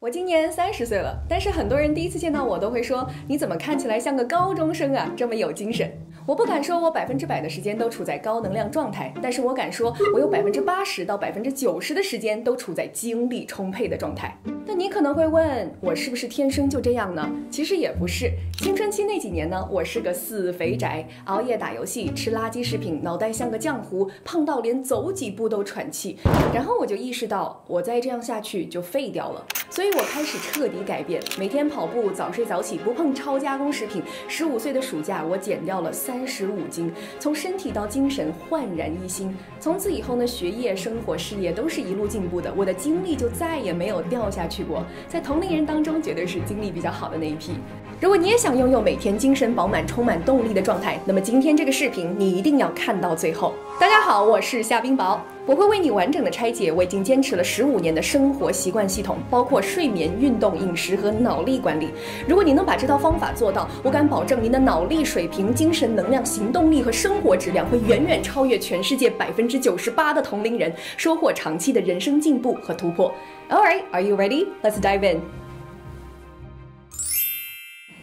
我今年30岁了，但是很多人第一次见到我都会说，你怎么看起来像个高中生啊，这么有精神。我不敢说我100%的时间都处在高能量状态，但是我敢说我有80%到90%的时间都处在精力充沛的状态。那你可能会问，我是不是天生就这样呢？其实也不是，青春期那几年呢，我是个死肥宅，熬夜打游戏，吃垃圾食品，脑袋像个浆糊，胖到连走几步都喘气。然后我就意识到，我再这样下去就废掉了。所以我开始彻底改变，每天跑步，早睡早起，不碰超加工食品。15岁的暑假，我减掉了35斤，从身体到精神焕然一新。从此以后呢，学业、生活、事业都是一路进步的，我的精力就再也没有掉下去过。在同龄人当中，绝对是精力比较好的那一批。如果你也想拥有每天精神饱满、充满动力的状态，那么今天这个视频你一定要看到最后。大家好，我是夏冰雹，我会为你完整的拆解我已经坚持了15年的生活习惯系统，包括睡眠、运动、饮食和脑力管理。如果你能把这套方法做到，我敢保证您的脑力水平、精神能量、行动力和生活质量会远远超越全世界98%的同龄人，收获长期的人生进步和突破。Alright, are you ready? Let's dive in.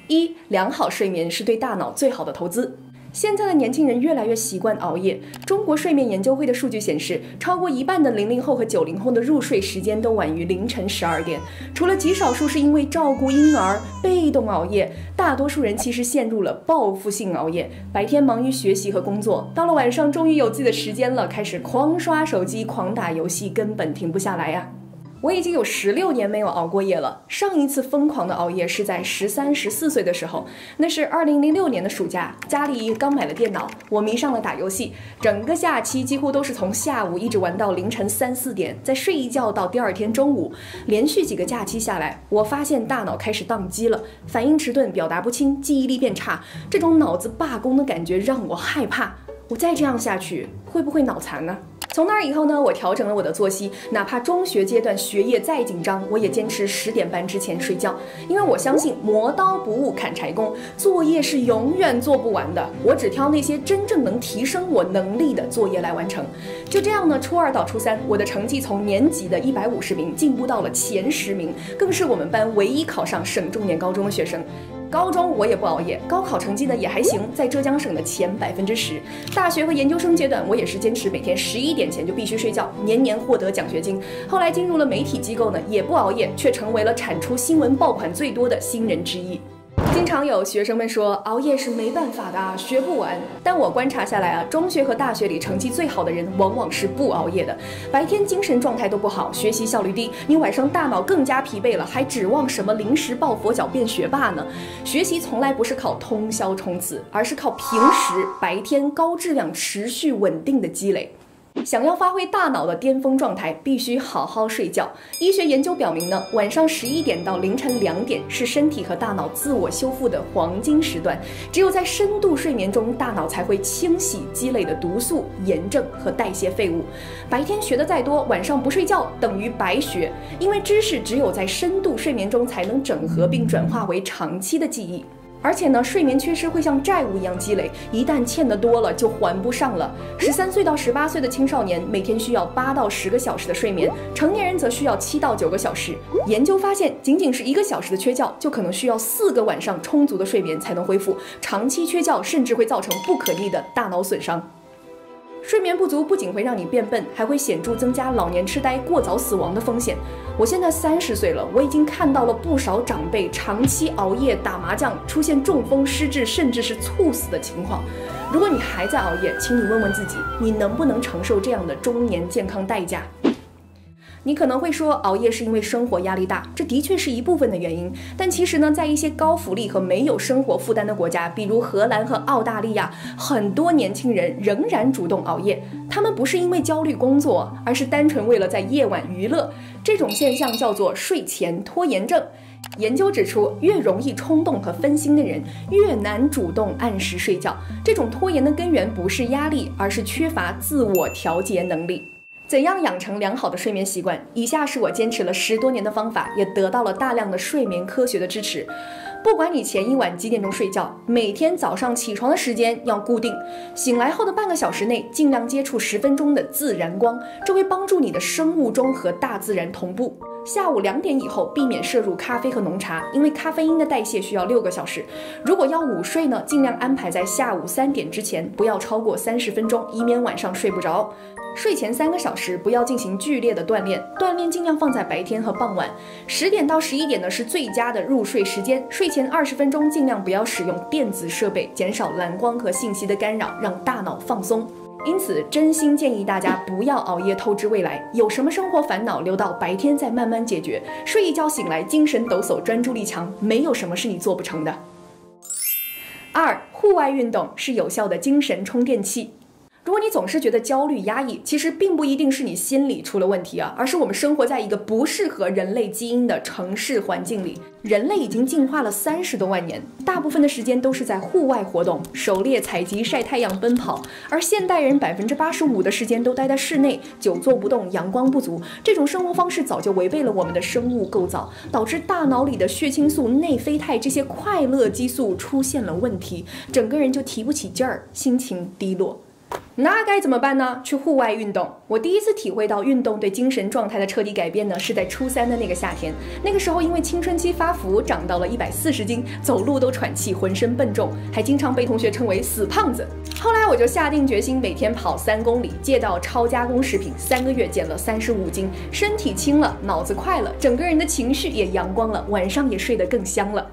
1. 良好睡眠是对大脑最好的投资。现在的年轻人越来越习惯熬夜。中国睡眠研究会的数据显示，超过一半的00后和90后的入睡时间都晚于凌晨12点。除了极少数是因为照顾婴儿被动熬夜，大多数人其实陷入了报复性熬夜。白天忙于学习和工作，到了晚上终于有自己的时间了，开始狂刷手机、狂打游戏，根本停不下来呀。我已经有16年没有熬过夜了。上一次疯狂的熬夜是在13、14岁的时候，那是2006年的暑假，家里刚买了电脑，我迷上了打游戏，整个假期几乎都是从下午一直玩到凌晨3、4点，再睡一觉到第二天中午。连续几个假期下来，我发现大脑开始宕机了，反应迟钝，表达不清，记忆力变差，这种脑子罢工的感觉让我害怕。我再这样下去，会不会脑残呢？从那以后呢，我调整了我的作息，哪怕中学阶段学业再紧张，我也坚持10点半之前睡觉，因为我相信磨刀不误砍柴工，作业是永远做不完的，我只挑那些真正能提升我能力的作业来完成。就这样呢，初2到初3，我的成绩从年级的150名进步到了前10名，更是我们班唯一考上省重点高中的学生。高中我也不熬夜，高考成绩呢也还行，在浙江省的前10%。大学和研究生阶段，我也是坚持每天11点前就必须睡觉，年年获得奖学金。后来进入了媒体机构呢，也不熬夜，却成为了产出新闻爆款最多的新人之一。经常有学生们说熬夜是没办法的啊，学不完。但我观察下来啊，中学和大学里成绩最好的人往往是不熬夜的。白天精神状态都不好，学习效率低，你晚上大脑更加疲惫了，还指望什么临时抱佛脚变学霸呢？学习从来不是靠通宵冲刺，而是靠平时白天高质量持续稳定的积累。想要发挥大脑的巅峰状态，必须好好睡觉。医学研究表明呢，晚上11点到凌晨2点是身体和大脑自我修复的黄金时段。只有在深度睡眠中，大脑才会清洗积累的毒素、炎症和代谢废物。白天学的再多，晚上不睡觉等于白学，因为知识只有在深度睡眠中才能整合并转化为长期的记忆。而且呢，睡眠缺失会像债务一样积累，一旦欠得多了就还不上了。13岁到18岁的青少年每天需要8到10个小时的睡眠，成年人则需要7到9个小时。研究发现，仅仅是1个小时的缺觉，就可能需要4个晚上充足的睡眠才能恢复。长期缺觉甚至会造成不可逆的大脑损伤。睡眠不足不仅会让你变笨，还会显著增加老年痴呆、过早死亡的风险。我现在30岁了，我已经看到了不少长辈长期熬夜、打麻将，出现中风、失智，甚至是猝死的情况。如果你还在熬夜，请你问问自己，你能不能承受这样的中年健康代价？你可能会说，熬夜是因为生活压力大，这的确是一部分的原因。但其实呢，在一些高福利和没有生活负担的国家，比如荷兰和澳大利亚，很多年轻人仍然主动熬夜。他们不是因为焦虑工作，而是单纯为了在夜晚娱乐。这种现象叫做睡前拖延症。研究指出，越容易冲动和分心的人，越难主动按时睡觉。这种拖延的根源不是压力，而是缺乏自我调节能力。怎样养成良好的睡眠习惯？以下是我坚持了10多年的方法，也得到了大量的睡眠科学的支持。不管你前一晚几点钟睡觉，每天早上起床的时间要固定，醒来后的半个小时内尽量接触10分钟的自然光，这会帮助你的生物钟和大自然同步。下午2点以后避免摄入咖啡和浓茶，因为咖啡因的代谢需要6个小时。如果要午睡呢，尽量安排在下午3点之前，不要超过30分钟，以免晚上睡不着。睡前3个小时不要进行剧烈的锻炼，锻炼尽量放在白天和傍晚。10点到11点呢是最佳的入睡时间，睡前20分钟尽量不要使用电子设备，减少蓝光和信息的干扰，让大脑放松。因此，真心建议大家不要熬夜透支未来，有什么生活烦恼留到白天再慢慢解决。睡一觉醒来，精神抖擞，专注力强，没有什么是你做不成的。2. 户外运动是有效的精神充电器。如果你总是觉得焦虑压抑，其实并不一定是你心理出了问题啊，而是我们生活在一个不适合人类基因的城市环境里。人类已经进化了30多万年，大部分的时间都是在户外活动，狩猎、采集、晒太阳、奔跑，而现代人85%的时间都待在室内，久坐不动，阳光不足。这种生活方式早就违背了我们的生物构造，导致大脑里的血清素、内啡肽这些快乐激素出现了问题，整个人就提不起劲儿，心情低落。那该怎么办呢？去户外运动。我第一次体会到运动对精神状态的彻底改变呢，是在初3的那个夏天。那个时候因为青春期发福，长到了140斤，走路都喘气，浑身笨重，还经常被同学称为死胖子。后来我就下定决心每天跑3公里，戒掉超加工食品，3个月减了35斤，身体轻了，脑子快了，整个人的情绪也阳光了，晚上也睡得更香了。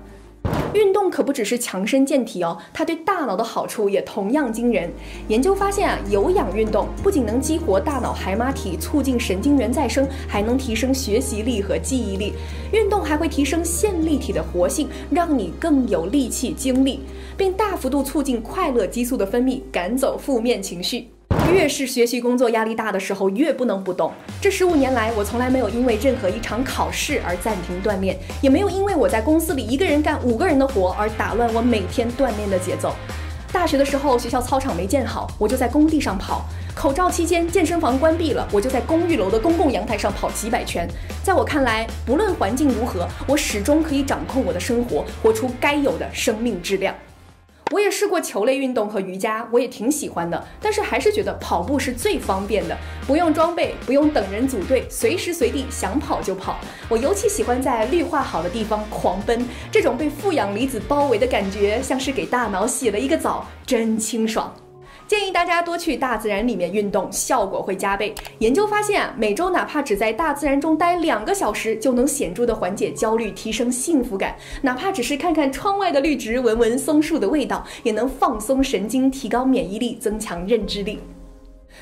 运动可不只是强身健体哦，它对大脑的好处也同样惊人。研究发现啊，有氧运动不仅能激活大脑海马体，促进神经元再生，还能提升学习力和记忆力。运动还会提升线粒体的活性，让你更有力气、精力，并大幅度促进快乐激素的分泌，赶走负面情绪。越是学习工作压力大的时候，越不能不动。这15年来，我从来没有因为任何一场考试而暂停锻炼，也没有因为我在公司里一个人干5个人的活而打乱我每天锻炼的节奏。大学的时候，学校操场没建好，我就在工地上跑；口罩期间，健身房关闭了，我就在公寓楼的公共阳台上跑几百圈。在我看来，不论环境如何，我始终可以掌控我的生活，活出该有的生命质量。我也试过球类运动和瑜伽，我也挺喜欢的，但是还是觉得跑步是最方便的，不用装备，不用等人组队，随时随地想跑就跑。我尤其喜欢在绿化好的地方狂奔，这种被负氧离子包围的感觉，像是给大脑洗了一个澡，真清爽。建议大家多去大自然里面运动，效果会加倍。研究发现啊，每周哪怕只在大自然中待2个小时，就能显著的缓解焦虑，提升幸福感。哪怕只是看看窗外的绿植，闻闻松树的味道，也能放松神经，提高免疫力，增强认知力。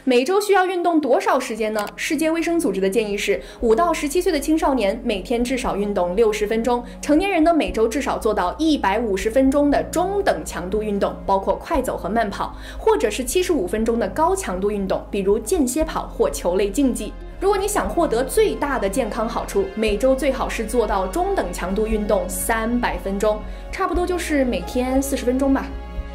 每周需要运动多少时间呢？世界卫生组织的建议是，5到17岁的青少年每天至少运动60分钟，成年人呢每周至少做到150分钟的中等强度运动，包括快走和慢跑，或者是75分钟的高强度运动，比如间歇跑或球类竞技。如果你想获得最大的健康好处，每周最好是做到中等强度运动300分钟，差不多就是每天40分钟吧。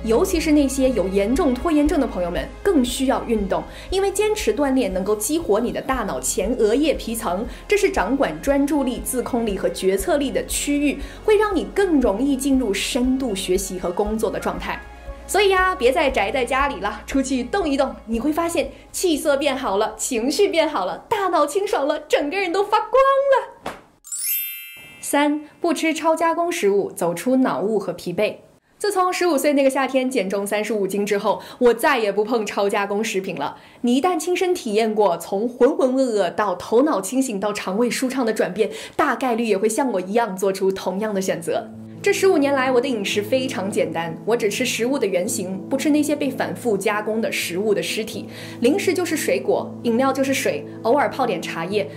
尤其是那些有严重拖延症的朋友们更需要运动，因为坚持锻炼能够激活你的大脑前额叶皮层，这是掌管专注力、自控力和决策力的区域，会让你更容易进入深度学习和工作的状态。所以呀，别再宅在家里了，出去动一动，你会发现气色变好了，情绪变好了，大脑清爽了，整个人都发光了。3. 不吃超加工食物，走出脑雾和疲惫。自从15岁那个夏天减重35斤之后，我再也不碰超加工食品了。你一旦亲身体验过从浑浑噩噩到头脑清醒到肠胃舒畅的转变，大概率也会像我一样做出同样的选择。这15年来，我的饮食非常简单，我只吃食物的原型，不吃那些被反复加工的食物的尸体。零食就是水果，饮料就是水，偶尔泡点茶叶。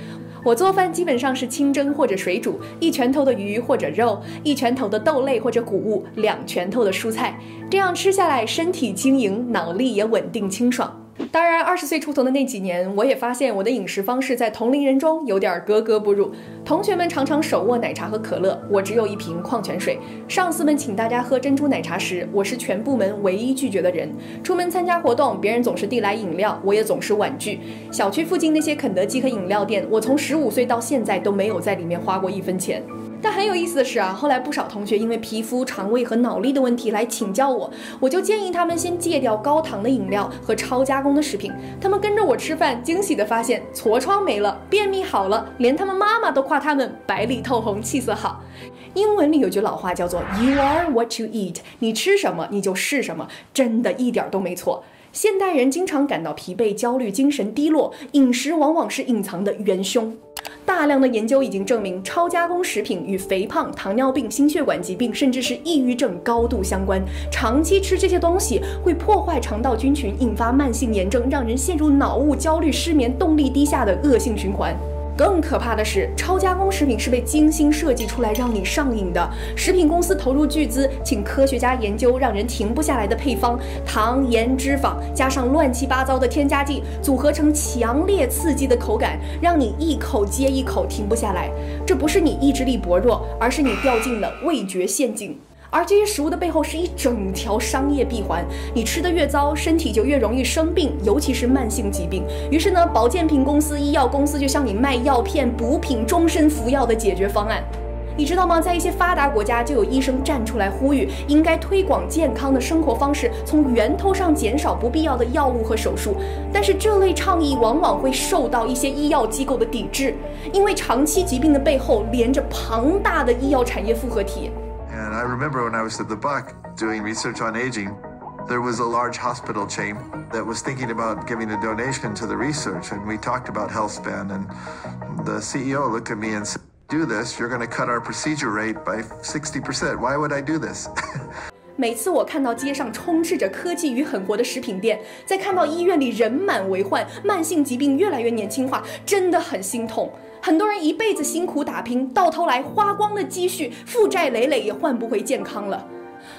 我做饭基本上是清蒸或者水煮，1拳头的鱼或者肉，1拳头的豆类或者谷物，2拳头的蔬菜，这样吃下来身体轻盈，脑力也稳定清爽。当然20岁出头的那几年，我也发现我的饮食方式在同龄人中有点格格不入。同学们常常手握奶茶和可乐，我只有1瓶矿泉水。上司们请大家喝珍珠奶茶时，我是全部门唯一拒绝的人。出门参加活动，别人总是递来饮料，我也总是婉拒。小区附近那些肯德基和饮料店，我从15岁到现在都没有在里面花过1分钱。但很有意思的是啊，后来不少同学因为皮肤、肠胃和脑力的问题来请教我，我就建议他们先戒掉高糖的饮料和超加工的食品。他们跟着我吃饭，惊喜地发现痤疮没了，便秘好了，连他们妈妈都夸他们白里透红，气色好。英文里有句老话叫做 You are what you eat， 你吃什么你就是什么，真的一点都没错。现代人经常感到疲惫、焦虑、精神低落，饮食往往是隐藏的元凶。大量的研究已经证明，超加工食品与肥胖、糖尿病、心血管疾病，甚至是抑郁症高度相关。长期吃这些东西会破坏肠道菌群，引发慢性炎症，让人陷入脑雾、焦虑、失眠、动力低下的恶性循环。更可怕的是，超加工食品是被精心设计出来让你上瘾的。食品公司投入巨资，请科学家研究让人停不下来的配方，糖、盐、脂肪加上乱七八糟的添加剂，组合成强烈刺激的口感，让你一口接一口停不下来。这不是你意志力薄弱，而是你掉进了味觉陷阱。而这些食物的背后是一整条商业闭环，你吃得越糟，身体就越容易生病，尤其是慢性疾病。于是呢，保健品公司、医药公司就向你卖药片、补品、终身服药的解决方案。你知道吗？在一些发达国家，就有医生站出来呼吁，应该推广健康的生活方式，从源头上减少不必要的药物和手术。但是这类倡议往往会受到一些医药机构的抵制，因为长期疾病的背后连着庞大的医药产业复合体。And I remember when I was at the Buck doing research on aging, there was a large hospital chain that was thinking about giving a donation to the research, and we talked about HealthSpan, and the CEO looked at me and said, do this, you're going to cut our procedure rate by 60%. Why would I do this? 每次我看到街上充斥着科技与狠活的食品店，再看到医院里人满为患，慢性疾病越来越年轻化，真的很心痛。很多人一辈子辛苦打拼，到头来花光了积蓄，负债累累，也换不回健康了。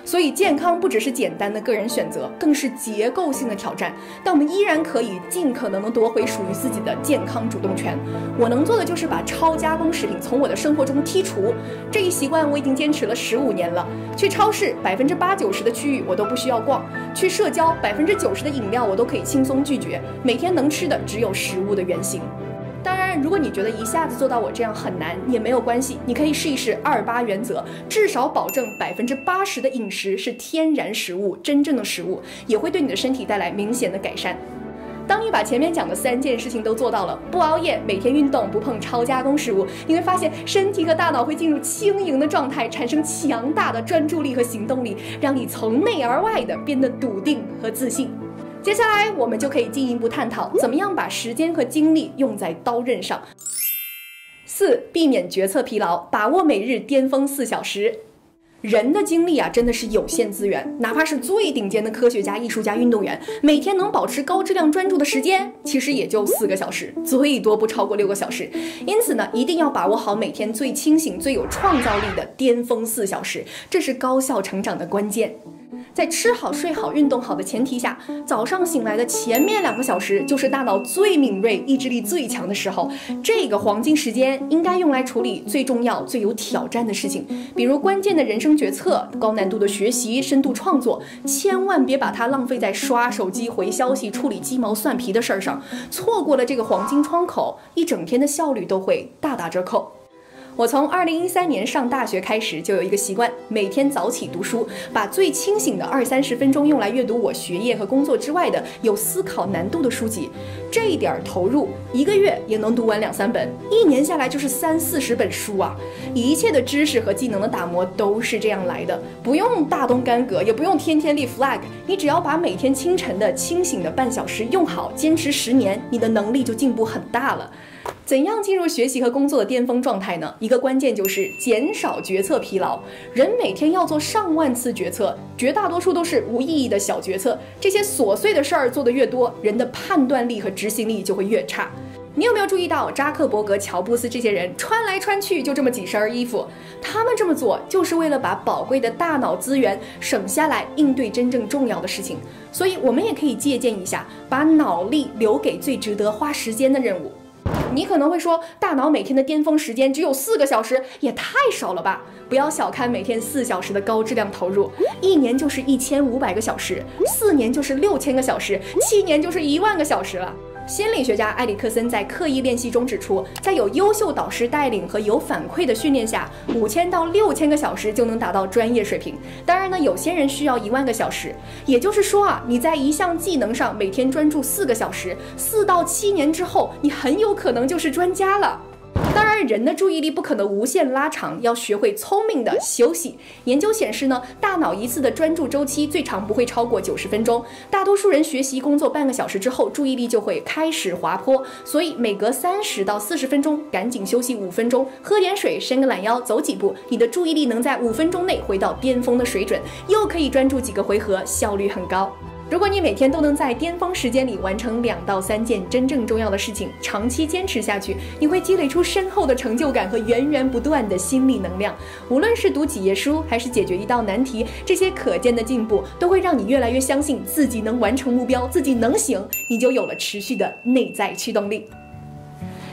所以健康不只是简单的个人选择，更是结构性的挑战。但我们依然可以尽可能的夺回属于自己的健康主动权。我能做的就是把超加工食品从我的生活中剔除。这一习惯我已经坚持了15年了。去超市80%-90%的区域我都不需要逛，去社交90%的饮料我都可以轻松拒绝。每天能吃的只有食物的原型。当然，如果你觉得一下子做到我这样很难，也没有关系，你可以试一试28原则，至少保证80%的饮食是天然食物，真正的食物，也会对你的身体带来明显的改善。当你把前面讲的3件事情都做到了，不熬夜，每天运动，不碰超加工食物，你会发现身体和大脑会进入轻盈的状态，产生强大的专注力和行动力，让你从内而外的变得笃定和自信。接下来我们就可以进一步探讨，怎么样把时间和精力用在刀刃上。4. 避免决策疲劳，把握每日巅峰4小时。人的精力啊，真的是有限资源，哪怕是最顶尖的科学家、艺术家、运动员，每天能保持高质量专注的时间，其实也就4个小时，最多不超过6个小时。因此呢，一定要把握好每天最清醒、最有创造力的巅峰4小时，这是高效成长的关键。在吃好、睡好、运动好的前提下，早上醒来的前面2个小时就是大脑最敏锐、意志力最强的时候。这个黄金时间应该用来处理最重要、最有挑战的事情，比如关键的人生决策、高难度的学习、深度创作。千万别把它浪费在刷手机、回消息、处理鸡毛蒜皮的事儿上，错过了这个黄金窗口，一整天的效率都会大打折扣。我从2013年上大学开始就有一个习惯，每天早起读书，把最清醒的20-30分钟用来阅读我学业和工作之外的有思考难度的书籍。这一点投入，1个月也能读完2-3本，1年下来就是30-40本书啊！一切的知识和技能的打磨都是这样来的，不用大动干戈，也不用天天立 flag， 你只要把每天清晨的清醒的半小时用好，坚持10年，你的能力就进步很大了。怎样进入学习和工作的巅峰状态呢？一个关键就是减少决策疲劳。人每天要做上万次决策，绝大多数都是无意义的小决策。这些琐碎的事儿做得越多，人的判断力和执行力就会越差。你有没有注意到扎克伯格、乔布斯这些人穿来穿去就这么几身衣服？他们这么做就是为了把宝贵的大脑资源省下来，应对真正重要的事情。所以我们也可以借鉴一下，把脑力留给最值得花时间的任务。你可能会说，大脑每天的巅峰时间只有4个小时，也太少了吧？不要小看每天4小时的高质量投入，1年就是1500个小时，4年就是6000个小时，7年就是1万个小时了。心理学家埃里克森在刻意练习中指出，在有优秀导师带领和有反馈的训练下，5000到6000个小时就能达到专业水平。当然呢，有些人需要1万个小时。也就是说啊，你在一项技能上每天专注4个小时，4到7年之后，你很有可能就是专家了。当然，人的注意力不可能无限拉长，要学会聪明的休息。研究显示呢，大脑一次的专注周期最长不会超过90分钟。大多数人学习工作半个小时之后，注意力就会开始滑坡，所以每隔30到40分钟赶紧休息5分钟，喝点水，伸个懒腰，走几步，你的注意力能在5分钟内回到巅峰的水准，又可以专注几个回合，效率很高。如果你每天都能在巅峰时间里完成2到3件真正重要的事情，长期坚持下去，你会积累出深厚的成就感和源源不断的心理能量。无论是读几页书，还是解决一道难题，这些可见的进步都会让你越来越相信自己能完成目标，自己能行，你就有了持续的内在驱动力。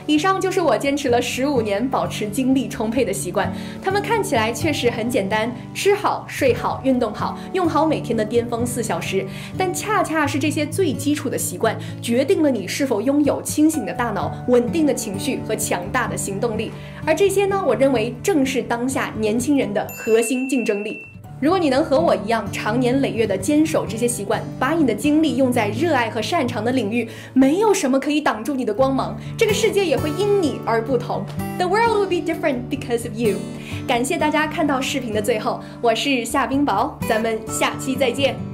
以上就是我坚持了15年保持精力充沛的习惯，它们看起来确实很简单，吃好、睡好、运动好，用好每天的巅峰4小时，但恰恰是这些最基础的习惯，决定了你是否拥有清醒的大脑、稳定的情绪和强大的行动力。而这些呢，我认为正是当下年轻人的核心竞争力。如果你能和我一样长年累月地坚守这些习惯，把你的精力用在热爱和擅长的领域，没有什么可以挡住你的光芒，这个世界也会因你而不同。The world will be different because of you。感谢大家看到视频的最后，我是夏冰雹，咱们下期再见。